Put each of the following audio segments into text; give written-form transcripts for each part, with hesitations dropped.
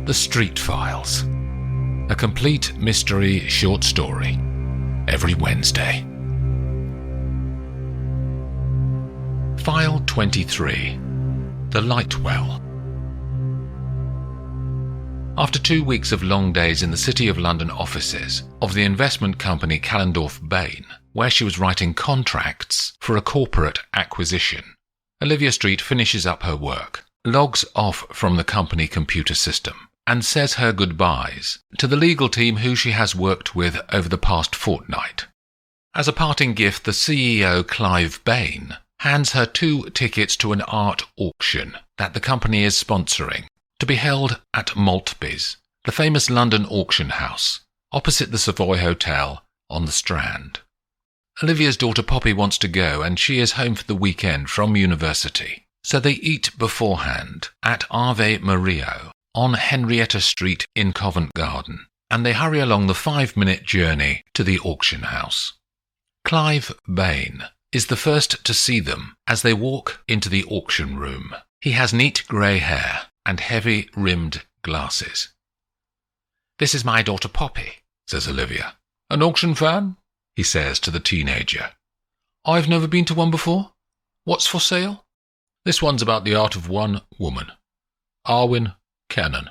The Street Files, a complete mystery short story, every Wednesday. File 23, The Lightwell. After 2 weeks of long days in the City of London offices of the investment company Callendorf Bain, where she was writing contracts for a corporate acquisition, Olivia Street finishes up her work, logs off from the company computer system, and says her goodbyes to the legal team who she has worked with over the past fortnight. As a parting gift, the CEO, Clive Bain, hands her 2 tickets to an art auction that the company is sponsoring, to be held at Maltby's, the famous London auction house, opposite the Savoy Hotel on the Strand. Olivia's daughter Poppy wants to go, and she is home for the weekend from university, so they eat beforehand at Ave Maria on Henrietta Street in Covent Garden, and they hurry along the 5-minute journey to the auction house. Clive Bain is the first to see them as they walk into the auction room. He has neat grey hair and heavy rimmed glasses. "This is my daughter Poppy," says Olivia. "An auction fan?" he says to the teenager. "I've never been to one before. What's for sale?" "This one's about the art of one woman. Arwen Cannon,"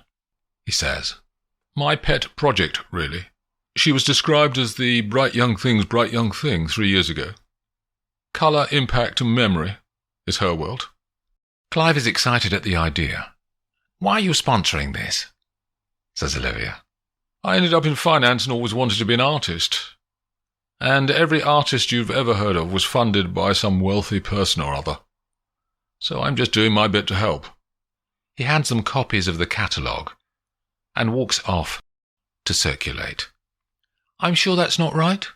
he says. "My pet project, really. She was described as the bright young thing 3 years ago. Colour, impact and memory is her world." Clive is excited at the idea. "Why are you sponsoring this?" says Olivia. "I ended up in finance and always wanted to be an artist. And every artist you've ever heard of was funded by some wealthy person or other. So I'm just doing my bit to help." He hands them copies of the catalogue and walks off to circulate. "I'm sure that's not right,"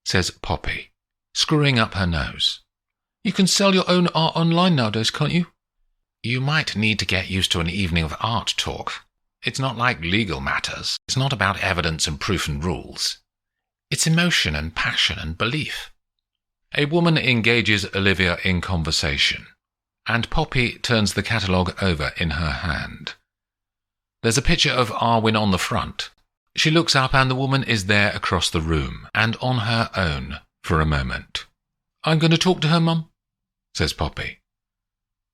says Poppy, screwing up her nose. "You can sell your own art online nowadays, can't you?" "You might need to get used to an evening of art talk. It's not like legal matters. It's not about evidence and proof and rules. It's emotion and passion and belief." A woman engages Olivia in conversation, and Poppy turns the catalogue over in her hand. There's a picture of Arwen on the front. She looks up and the woman is there across the room, and on her own for a moment. "I'm going to talk to her, Mum," says Poppy,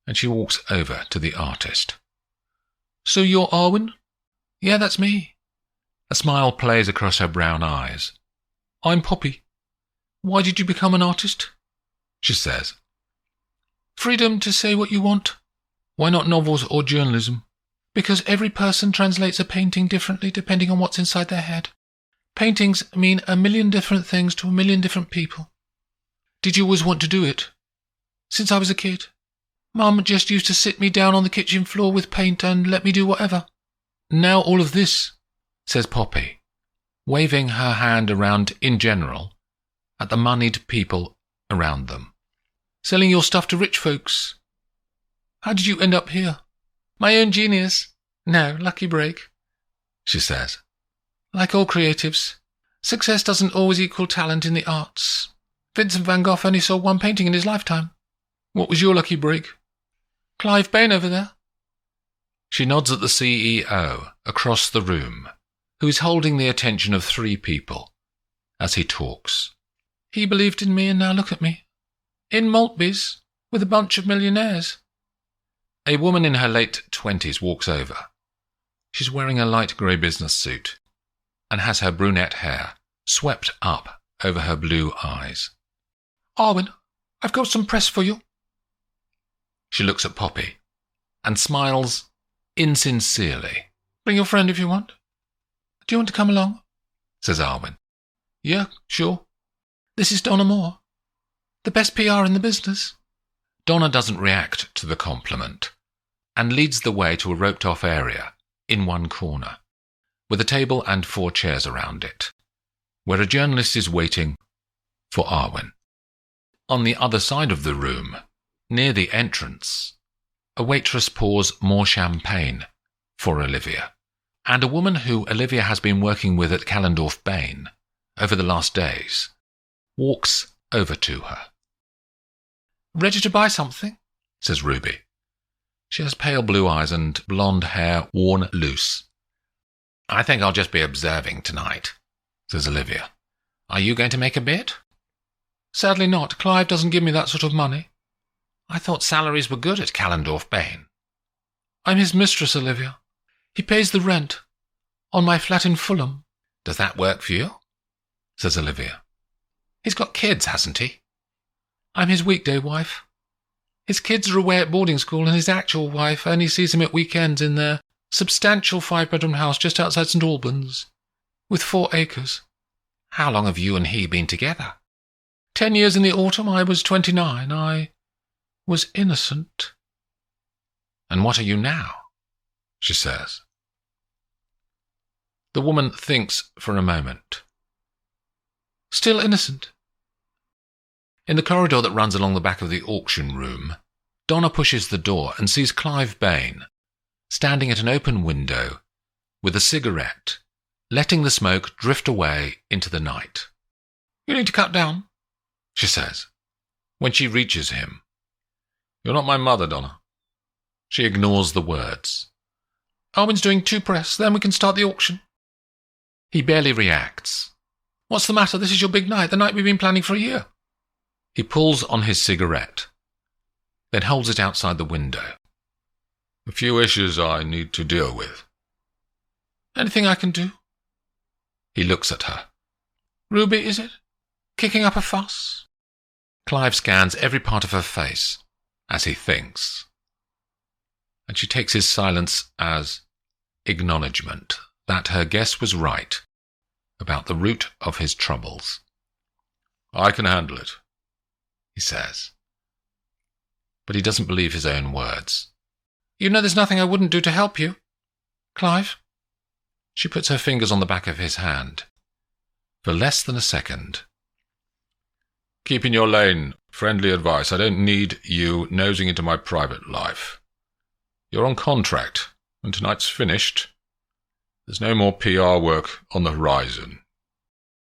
and she walks over to the artist. "So you're Arwen?" "Yeah, that's me." A smile plays across her brown eyes. "I'm Poppy. Why did you become an artist?" she says. "Freedom to say what you want." "Why not novels or journalism?" "Because every person translates a painting differently depending on what's inside their head. Paintings mean a million different things to a million different people." "Did you always want to do it?" "Since I was a kid. Mum just used to sit me down on the kitchen floor with paint and let me do whatever." "Now all of this," says Poppy, waving her hand around in general at the moneyed people around them. "Selling your stuff to rich folks. How did you end up here?" "My own genius. No, lucky break," she says. "Like all creatives, success doesn't always equal talent in the arts. Vincent van Gogh only sold 1 painting in his lifetime." "What was your lucky break?" "Clive Bain over there." She nods at the CEO across the room, who is holding the attention of 3 people as he talks. "He believed in me and now look at me. In Maltby's, with a bunch of millionaires." A woman in her late 20s walks over. She's wearing a light grey business suit and has her brunette hair swept up over her blue eyes. "Arwen, I've got some press for you." She looks at Poppy and smiles insincerely. "Bring your friend if you want." "Do you want to come along?" says Arwen. "Yeah, sure." "This is Donna Moore, the best PR in the business." Donna doesn't react to the compliment and leads the way to a roped-off area in one corner, with a table and 4 chairs around it, where a journalist is waiting for Arwen. On the other side of the room, near the entrance, a waitress pours more champagne for Olivia, and a woman who Olivia has been working with at Callendorf Bain over the last days walks over to her. "Ready to buy something?" says Ruby. She has pale blue eyes and blonde hair worn loose, I think I'll just be observing tonight, says Olivia. Are you going to make a bid? Sadly not. Clive doesn't give me that sort of money. I thought salaries were good at Callendorf Bain. I'm his mistress, Olivia. He pays the rent on my flat in Fulham. Does that work for you? Says Olivia. He's got kids, hasn't he? I'm his weekday wife. His kids are away at boarding school, and his actual wife only sees him at weekends in their substantial 5-bedroom house just outside St Albans, with 4 acres. How long have you and he been together? 10 years in the autumn. I was 29. I was innocent. And what are you now? She says. The woman thinks for a moment. Still innocent. In the corridor that runs along the back of the auction room, Donna pushes the door and sees Clive Bain standing at an open window with a cigarette, letting the smoke drift away into the night. You need to cut down, she says, when she reaches him. You're not my mother, Donna. She ignores the words. Arwen's doing 2 press, then we can start the auction. He barely reacts. What's the matter? This is your big night, the night we've been planning for a year. He pulls on his cigarette, then holds it outside the window. A few issues I need to deal with. Anything I can do? He looks at her. Ruby, is it? Kicking up a fuss? Clive scans every part of her face as he thinks, and she takes his silence as acknowledgement that her guess was right about the root of his troubles. I can handle it, he says. But he doesn't believe his own words. You know there's nothing I wouldn't do to help you, Clive. She puts her fingers on the back of his hand. For less than a second. Keep in your lane. Friendly advice. I don't need you nosing into my private life. You're on contract. When tonight's finished, there's no more PR work on the horizon.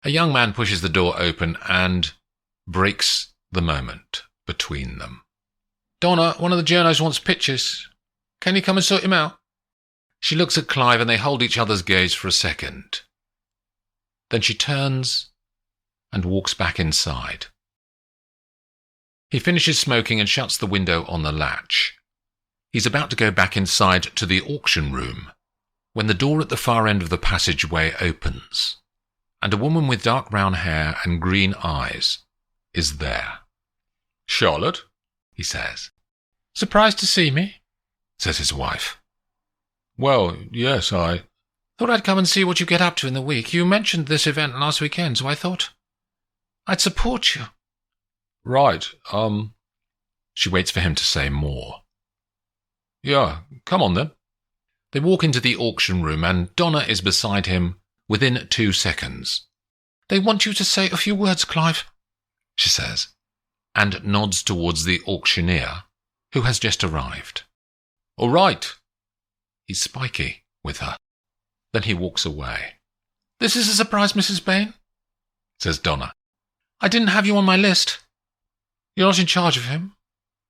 A young man pushes the door open and breaks the moment between them. Donna, one of the journos wants pictures. Can you come and sort him out? She looks at Clive and they hold each other's gaze for a second. Then she turns and walks back inside. He finishes smoking and shuts the window on the latch. He's about to go back inside to the auction room when the door at the far end of the passageway opens, and a woman with dark brown hair and green eyes is there. Charlotte, he says. Surprised to see me? Says his wife. Well, yes, I thought I'd come and see what you get up to in the week. You mentioned this event last weekend, so I thought I'd support you. Right, She waits for him to say more. Yeah, come on then. They walk into the auction room and Donna is beside him within 2 seconds. They want you to say a few words, Clive, she says, and nods towards the auctioneer, who has just arrived. All right. He's spiky with her. Then he walks away. This is a surprise, Mrs. Bain, says Donna. I didn't have you on my list. You're not in charge of him.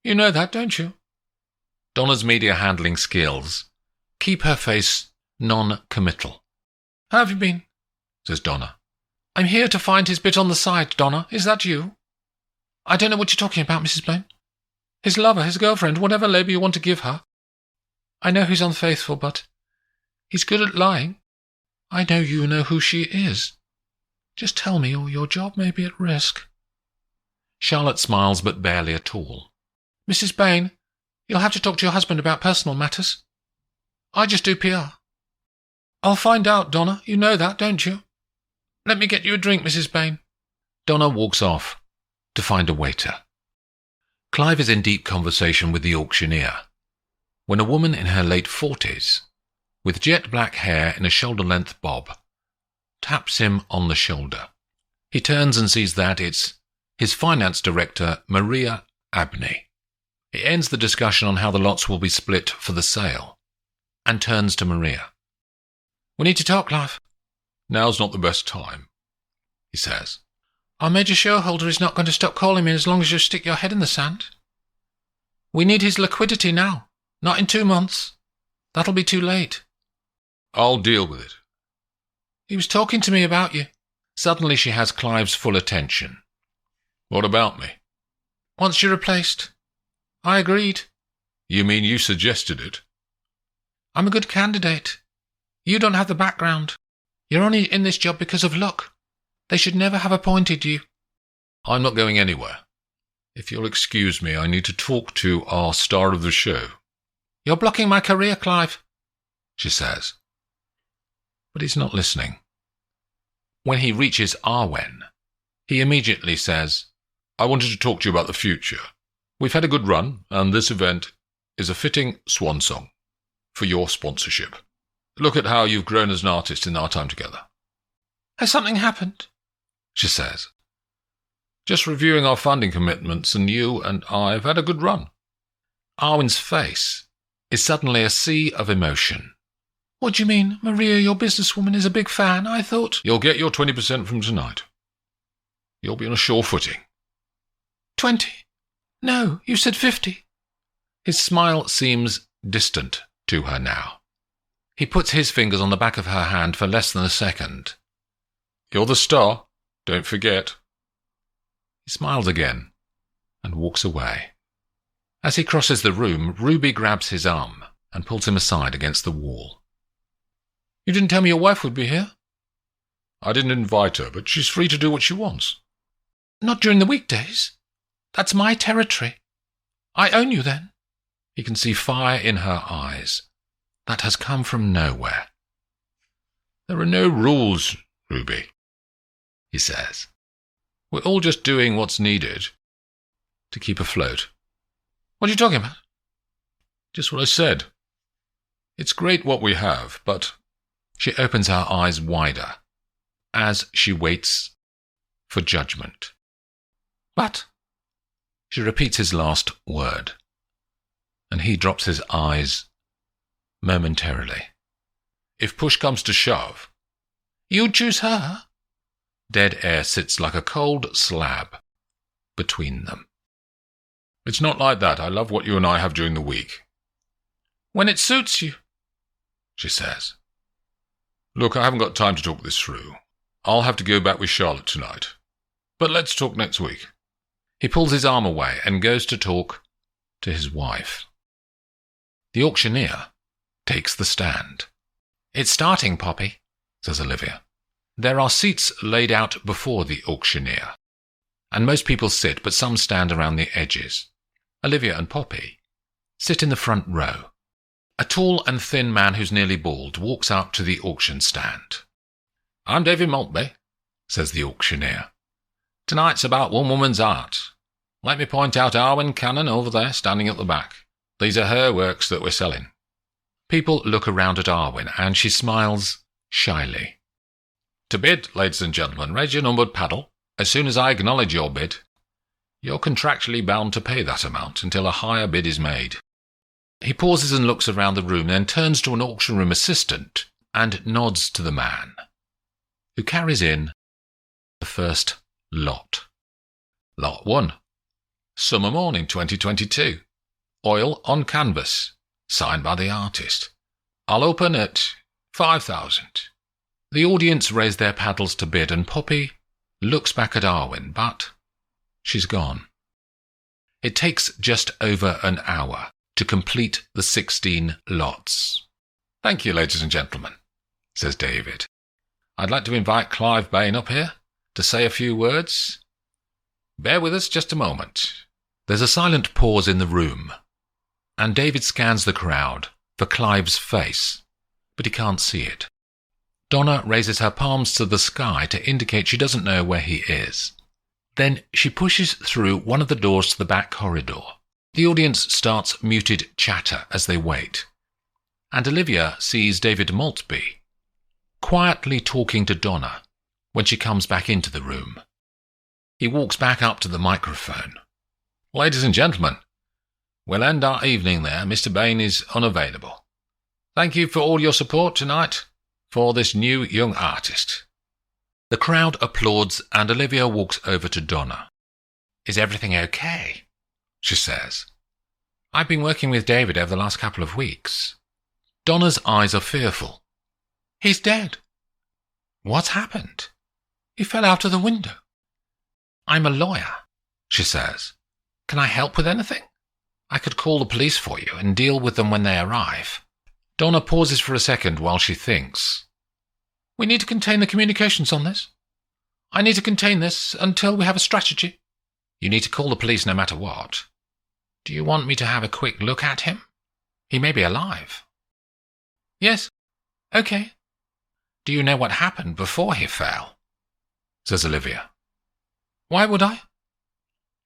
You know that, don't you? Donna's media handling skills keep her face non-committal. How have you been? Says Donna. I'm here to find his bit on the side, Donna. Is that you? I don't know what you're talking about, Mrs. Bain. His lover, his girlfriend, whatever label you want to give her. I know he's unfaithful, but he's good at lying. I know you know who she is. Just tell me, or your job may be at risk. Charlotte smiles, but barely at all. Mrs. Bain, you'll have to talk to your husband about personal matters. I just do PR. I'll find out, Donna. You know that, don't you? Let me get you a drink, Mrs. Bain. Donna walks off to find a waiter. Clive is in deep conversation with the auctioneer when a woman in her late 40s, with jet black hair in a shoulder-length bob, taps him on the shoulder. He turns and sees that it's his finance director, Maria Abney. He ends the discussion on how the lots will be split for the sale, and turns to Maria. We need to talk, Clive. Now's not the best time, he says. Our major shareholder is not going to stop calling me as long as you stick your head in the sand. We need his liquidity now, not in 2 months. That'll be too late. I'll deal with it, He was talking to me about you. Suddenly she has Clive's full attention. What about me? Wants you replaced. I agreed. You mean you suggested it? I'm a good candidate. You don't have the background. You're only in this job because of luck. They should never have appointed you. I'm not going anywhere. If you'll excuse me, I need to talk to our star of the show. You're blocking my career, Clive, she says. But he's not listening. When he reaches Arwen, he immediately says, I wanted to talk to you about the future. We've had a good run, and this event is a fitting swan song for your sponsorship. Look at how you've grown as an artist in our time together. Has something happened? She says. Just reviewing our funding commitments, and you and I have had a good run. Arwen's face is suddenly a sea of emotion. What do you mean? Maria, your businesswoman, is a big fan. I thought... You'll get your 20% from tonight. You'll be on a sure footing. 20? No, you said 50. His smile seems distant to her now. He puts his fingers on the back of her hand for less than a second. You're the star, don't forget. He smiles again and walks away. As he crosses the room, Ruby grabs his arm and pulls him aside against the wall. You didn't tell me your wife would be here? I didn't invite her, but she's free to do what she wants. Not during the weekdays. That's my territory. I own you then. He can see fire in her eyes. That has come from nowhere. There are no rules, Ruby, he says. We're all just doing what's needed to keep afloat. What are you talking about? Just what I said. It's great what we have, but... She opens her eyes wider as she waits for judgment. What? She repeats his last word, and he drops his eyes momentarily. If push comes to shove, you'd choose her? Dead air sits like a cold slab between them. It's not like that. I love what you and I have during the week. When it suits you, she says. Look, I haven't got time to talk this through. I'll have to go back with Charlotte tonight. But let's talk next week. He pulls his arm away and goes to talk to his wife. The auctioneer takes the stand. It's starting, Poppy, says Olivia. There are seats laid out before the auctioneer, and most people sit, but some stand around the edges. Olivia and Poppy sit in the front row. A tall and thin man who's nearly bald walks up to the auction stand. I'm David Maltby, says the auctioneer. Tonight's about one woman's art. Let me point out Arwen Cannon over there, standing at the back. These are her works that we're selling. People look around at Arwen, and she smiles shyly. To bid, ladies and gentlemen, raise your numbered paddle. As soon as I acknowledge your bid, you're contractually bound to pay that amount until a higher bid is made. He pauses and looks around the room, then turns to an auction room assistant and nods to the man, who carries in the first lot. Lot 1. Summer Morning 2022. Oil on canvas. Signed by the artist. I'll open at 5,000. The audience raise their paddles to bid, and Poppy looks back at Arwen, but she's gone. It takes just over an hour to complete the 16 lots. Thank you, ladies and gentlemen, says David. I'd like to invite Clive Bain up here to say a few words. Bear with us just a moment. There's a silent pause in the room, and David scans the crowd for Clive's face, but he can't see it. Donna raises her palms to the sky to indicate she doesn't know where he is. Then she pushes through one of the doors to the back corridor. The audience starts muted chatter as they wait, and Olivia sees David Maltby quietly talking to Donna when she comes back into the room. He walks back up to the microphone. Ladies and gentlemen, we'll end our evening there. Mr. Bain is unavailable. Thank you for all your support tonight for this new young artist. The crowd applauds, and Olivia walks over to Donna. Is everything okay? She says. I've been working with David over the last couple of weeks. Donna's eyes are fearful. He's dead. What's happened? He fell out of the window. I'm a lawyer, she says. Can I help with anything? I could call the police for you and deal with them when they arrive. Donna pauses for a second while she thinks. We need to contain the communications on this. I need to contain this until we have a strategy. You need to call the police no matter what. Do you want me to have a quick look at him? He may be alive. Yes. Okay. Do you know what happened before he fell? Says Olivia. Why would I?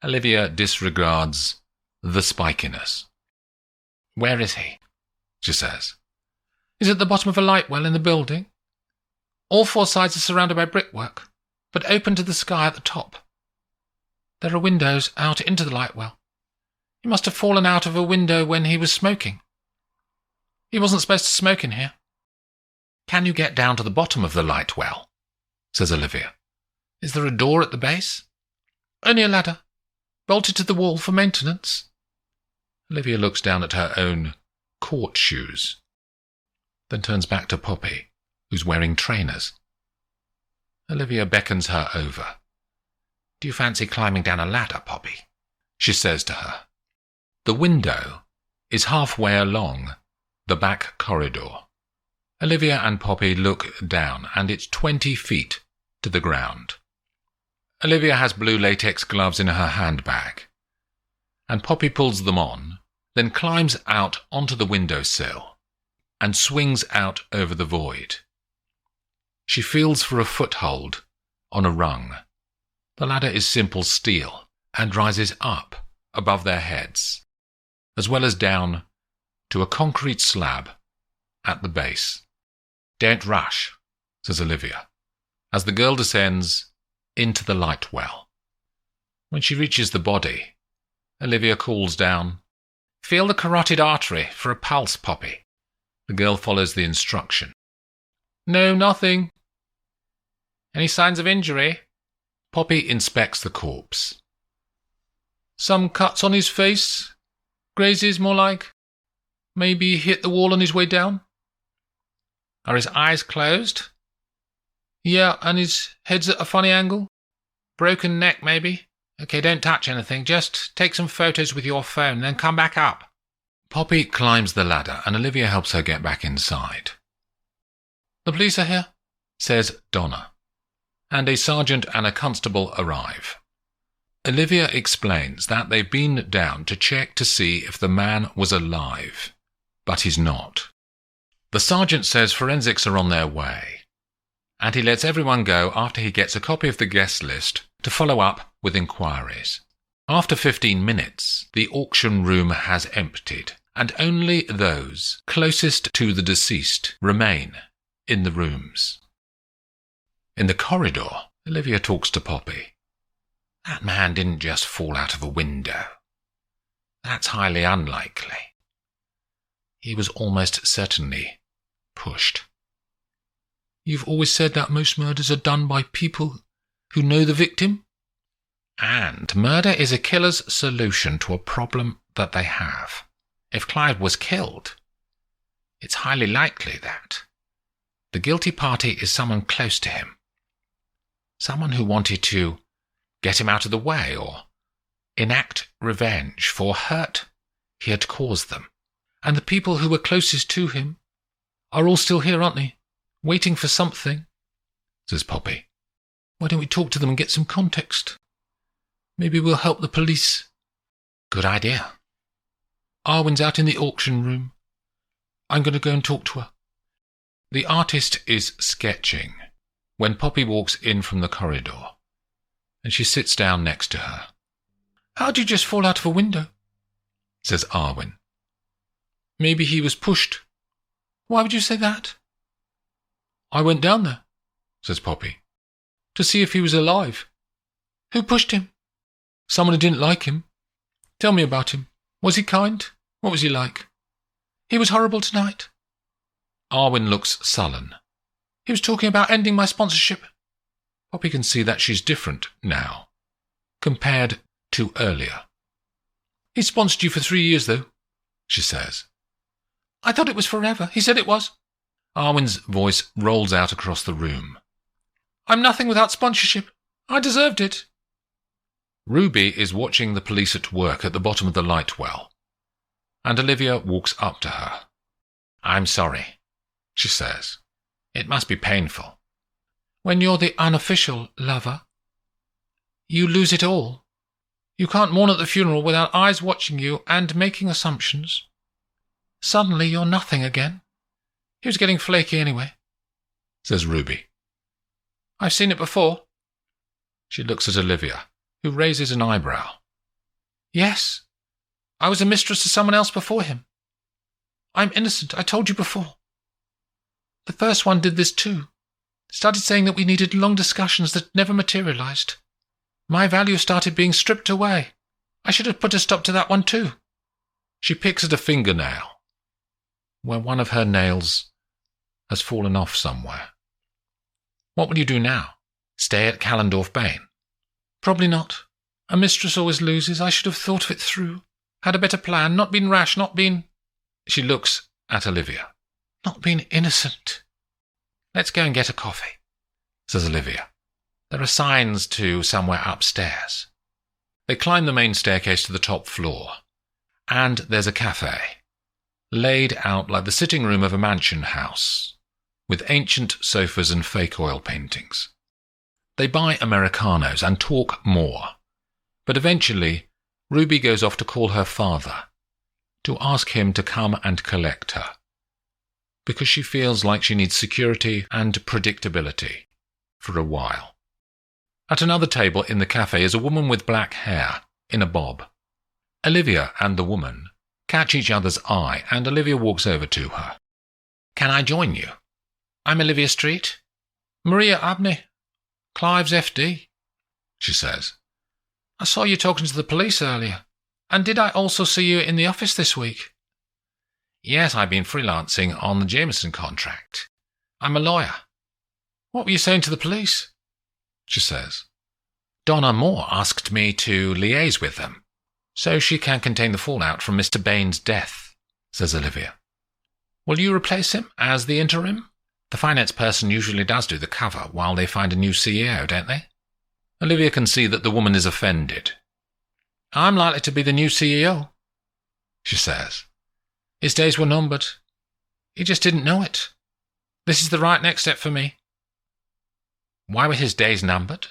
Olivia disregards the spikiness. Where is he? She says. He's at the bottom of a light well in the building. All four sides are surrounded by brickwork, but open to the sky at the top. There are windows out into the light well. He must have fallen out of a window when he was smoking. He wasn't supposed to smoke in here. Can you get down to the bottom of the light well? Says Olivia. Is there a door at the base? Only a ladder, bolted to the wall for maintenance. Olivia looks down at her own court shoes, then turns back to Poppy, who's wearing trainers. Olivia beckons her over. Do you fancy climbing down a ladder, Poppy? She says to her. The window is halfway along the back corridor. Olivia and Poppy look down, and it's 20 feet to the ground. Olivia has blue latex gloves in her handbag, and Poppy pulls them on, then climbs out onto the windowsill and swings out over the void. She feels for a foothold on a rung. The ladder is simple steel and rises up above their heads, as well as down to a concrete slab at the base. Don't rush, says Olivia, as the girl descends into the light well. When she reaches the body, Olivia calls down, Feel the carotid artery for a pulse, Poppy. The girl follows the instruction. No, nothing. Any signs of injury? Poppy inspects the corpse. Some cuts on his face. Grazes, more like. Maybe he hit the wall on his way down. Are his eyes closed? Yeah, and his head's at a funny angle. Broken neck, maybe. Okay, don't touch anything. Just take some photos with your phone, then come back up. Poppy climbs the ladder, and Olivia helps her get back inside. The police are here, says Donna, and a sergeant and a constable arrive. Olivia explains that they've been down to check to see if the man was alive, but he's not. The sergeant says forensics are on their way, and he lets everyone go after he gets a copy of the guest list to follow up with inquiries. After 15 minutes, the auction room has emptied, and only those closest to the deceased remain in the rooms. In the corridor, Olivia talks to Poppy. That man didn't just fall out of a window. That's highly unlikely. He was almost certainly pushed. You've always said that most murders are done by people who know the victim? And murder is a killer's solution to a problem that they have. If Clyde was killed, it's highly likely that the guilty party is someone close to him. Someone who wanted to get him out of the way or enact revenge for hurt he had caused them. And the people who were closest to him are all still here, aren't they? Waiting for something, says Poppy. Why don't we talk to them and get some context? Maybe we'll help the police. Good idea. Arwen's out in the auction room. I'm going to go and talk to her. The artist is sketching when Poppy walks in from the corridor, and she sits down next to her. How'd you just fall out of a window? Says Arwen. Maybe he was pushed. Why would you say that? I went down there, says Poppy, to see if he was alive. Who pushed him? Someone who didn't like him. Tell me about him. Was he kind? What was he like? He was horrible tonight. Arwen looks sullen. He was talking about ending my sponsorship. Poppy can see that she's different now, compared to earlier. He sponsored you for 3 years, though, she says. I thought it was forever. He said it was. Arwen's voice rolls out across the room. I'm nothing without sponsorship. I deserved it. Ruby is watching the police at work at the bottom of the light well, and Olivia walks up to her. I'm sorry, she says. It must be painful. When you're the unofficial lover, you lose it all. You can't mourn at the funeral without eyes watching you and making assumptions. Suddenly you're nothing again. He was getting flaky anyway, says Ruby. I've seen it before. She looks at Olivia, who raises an eyebrow. Yes, I was a mistress to someone else before him. I'm innocent, I told you before. The first one did this too. Started saying that we needed long discussions that never materialized. My value started being stripped away. I should have put a stop to that one too. She picks at a fingernail, where one of her nails has fallen off somewhere. What will you do now? Stay at Callendorf Bain? Probably not. A mistress always loses. I should have thought of it through. Had a better plan, not been rash, not been... She looks at Olivia. Not been innocent. Let's go and get a coffee, says Olivia. There are signs to somewhere upstairs. They climb the main staircase to the top floor, and there's a cafe, laid out like the sitting room of a mansion house, with ancient sofas and fake oil paintings. They buy Americanos and talk more, but eventually Ruby goes off to call her father, to ask him to come and collect her, because she feels like she needs security and predictability for a while. At another table in the cafe is a woman with black hair, in a bob. Olivia and the woman catch each other's eye, and Olivia walks over to her. Can I join you? I'm Olivia Street. Maria Abney. Clive's FD, she says. I saw you talking to the police earlier. And did I also see you in the office this week? Yes, I've been freelancing on the Jameson contract. I'm a lawyer. What were you saying to the police? She says. Donna Moore asked me to liaise with them, so she can contain the fallout from Mr. Bain's death, says Olivia. Will you replace him as the interim? The finance person usually does do the cover while they find a new CEO, don't they? Olivia can see that the woman is offended. I'm likely to be the new CEO, she says. His days were numbered. He just didn't know it. This is the right next step for me. Why were his days numbered?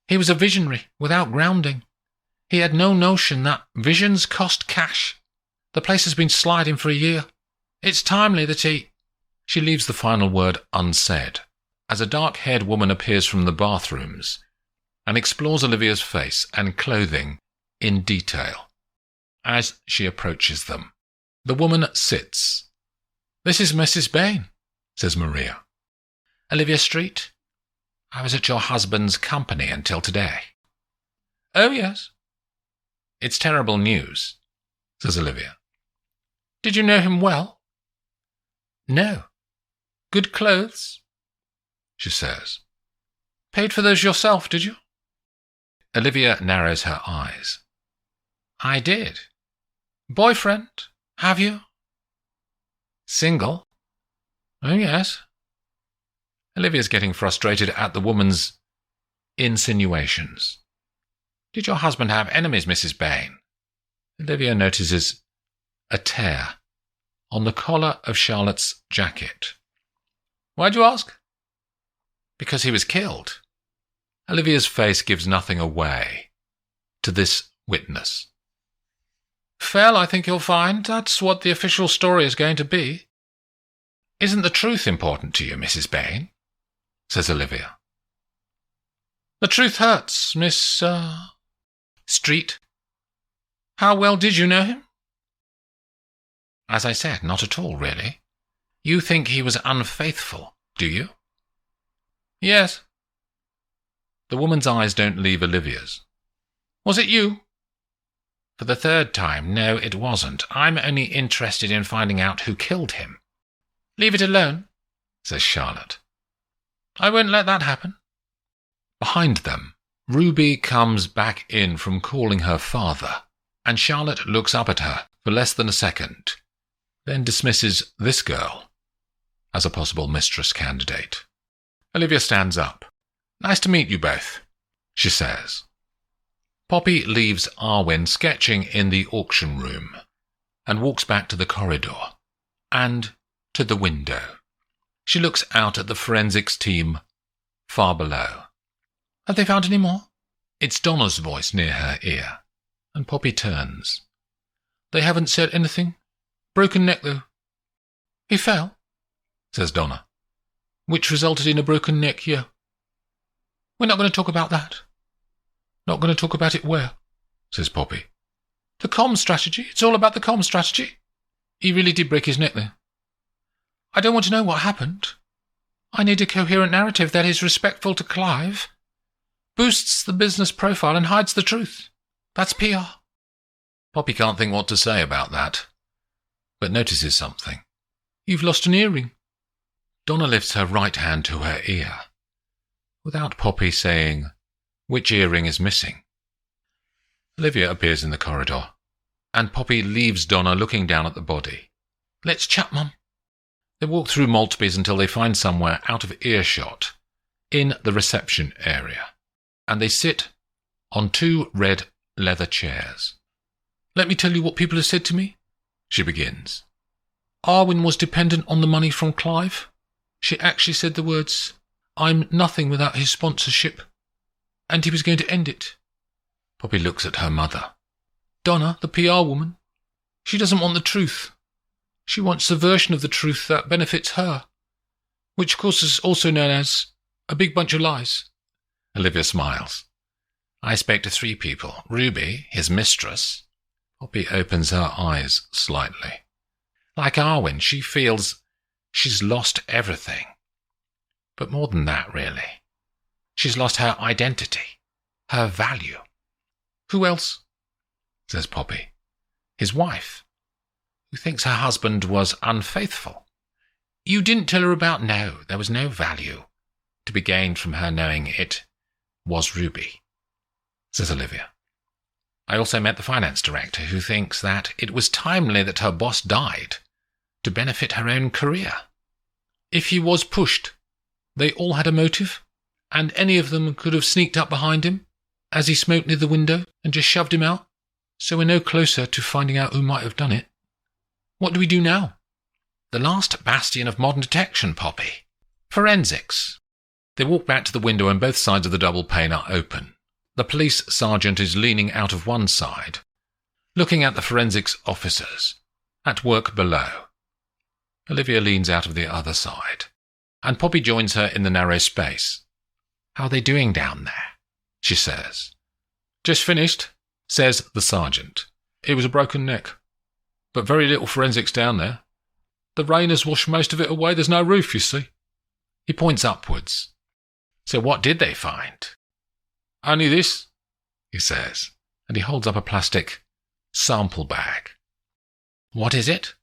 He was a visionary, without grounding. He had no notion that visions cost cash. The place has been sliding for a year. It's timely that he... She leaves the final word unsaid, as a dark-haired woman appears from the bathrooms and explores Olivia's face and clothing in detail. As she approaches them, the woman sits. This is Mrs. Bain, says Maria. Olivia Street. I was at your husband's company until today. Oh, yes. It's terrible news, says Olivia. Did you know him well? No. Good clothes? She says. Paid for those yourself, did you? Olivia narrows her eyes. I did. Boyfriend, have you? Single? Oh, yes. Olivia's getting frustrated at the woman's insinuations. Did your husband have enemies, Mrs. Bain? Olivia notices a tear on the collar of Charlotte's jacket. Why'd you ask? Because he was killed. Olivia's face gives nothing away to this witness. Well, I think you'll find that's what the official story is going to be. Isn't the truth important to you, Mrs. Bain? Says Olivia. The truth hurts, Miss... Street. How well did you know him? As I said, not at all, really. You think he was unfaithful, do you? Yes. The woman's eyes don't leave Olivia's. Was it you? For the third time, no, it wasn't. I'm only interested in finding out who killed him. Leave it alone, says Charlotte. I won't let that happen. Behind them, Ruby comes back in from calling her father, and Charlotte looks up at her for less than a second, then dismisses this girl as a possible mistress candidate. Olivia stands up Nice to meet you both, she says. Poppy leaves Arwen sketching in the auction room and walks back to the corridor and to the window. She looks out at the forensics team far below. Have they found any more? It's Donna's voice near her ear, and Poppy turns. They haven't said anything? Broken neck, though. He fell, says Donna, which resulted in a broken neck here. We're not going to talk about that. Not going to talk about it where? Says Poppy. The comm strategy. It's all about the comm strategy. He really did break his neck, though. I don't want to know what happened. I need a coherent narrative that is respectful to Clive, boosts the business profile and hides the truth. That's PR. Poppy can't think what to say about that, but notices something. You've lost an earring. Donna lifts her right hand to her ear, without Poppy saying which earring is missing. Olivia appears in the corridor, and Poppy leaves Donna looking down at the body. Let's chat, Mum. They walk through Maltby's until they find somewhere out of earshot in the reception area, and they sit on 2 red leather chairs. Let me tell you what people have said to me, she begins. Arwen was dependent on the money from Clive. She actually said the words, "I'm nothing without his sponsorship," and he was going to end it. Poppy looks at her mother. Donna, the PR woman, she doesn't want the truth. She wants the version of the truth that benefits her, which of course is also known as a big bunch of lies. Olivia smiles. I spoke to 3 people. Ruby, his mistress. Poppy opens her eyes slightly. Like Arwen, she feels she's lost everything. But more than that, really. She's lost her identity, her value. Who else? Says Poppy. His wife, who thinks her husband was unfaithful. You didn't tell her about... No, there was no value to be gained from her knowing it was Ruby, says Olivia. I also met the finance director, who thinks that it was timely that her boss died to benefit her own career. If he was pushed, they all had a motive, and any of them could have sneaked up behind him as he smoked near the window and just shoved him out, so we're no closer to finding out who might have done it. What do we do now? The last bastion of modern detection, Poppy. Forensics. They walk back to the window and both sides of the double pane are open. The police sergeant is leaning out of one side, looking at the forensics officers at work below. Olivia leans out of the other side, and Poppy joins her in the narrow space. How are they doing down there? She says. Just finished, says the sergeant. It was a broken neck, but very little forensics down there. The rain has washed most of it away. There's no roof, you see. He points upwards. So what did they find? Only this, he says, and he holds up a plastic sample bag. What is it?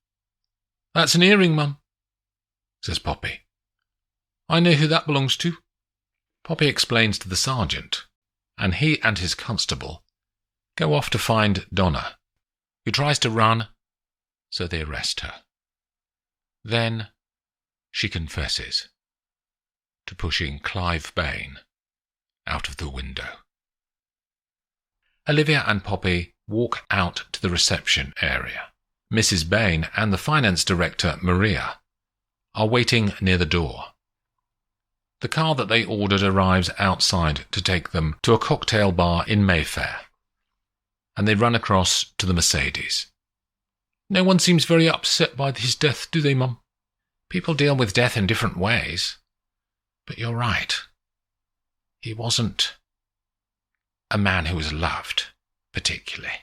That's an earring, Mum, says Poppy. I know who that belongs to. Poppy explains to the sergeant, and he and his constable go off to find Donna, who tries to run, so they arrest her. Then she confesses to pushing Clive Bain out of the window. Olivia and Poppy walk out to the reception area. Mrs. Bain and the finance director, Maria, are waiting near the door. The car that they ordered arrives outside to take them to a cocktail bar in Mayfair, and they run across to the Mercedes. No one seems very upset by his death, do they, Mum? People deal with death in different ways. But you're right. He wasn't a man who was loved, particularly.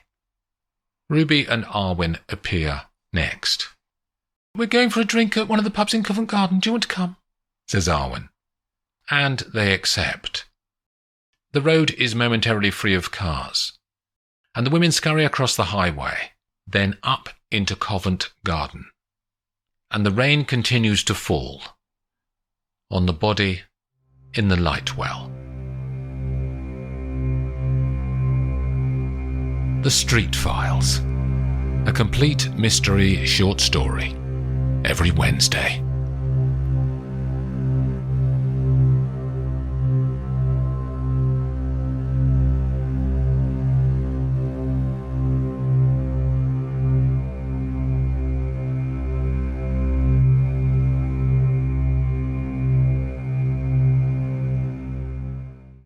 Ruby and Arwen appear next. We're going for a drink at one of the pubs in Covent Garden. Do you want to come? Says Arwen. And they accept. The road is momentarily free of cars, and the women scurry across the highway, then up into Covent Garden. And the rain continues to fall on the body in the light well. The Street Files, a complete mystery short story, every Wednesday.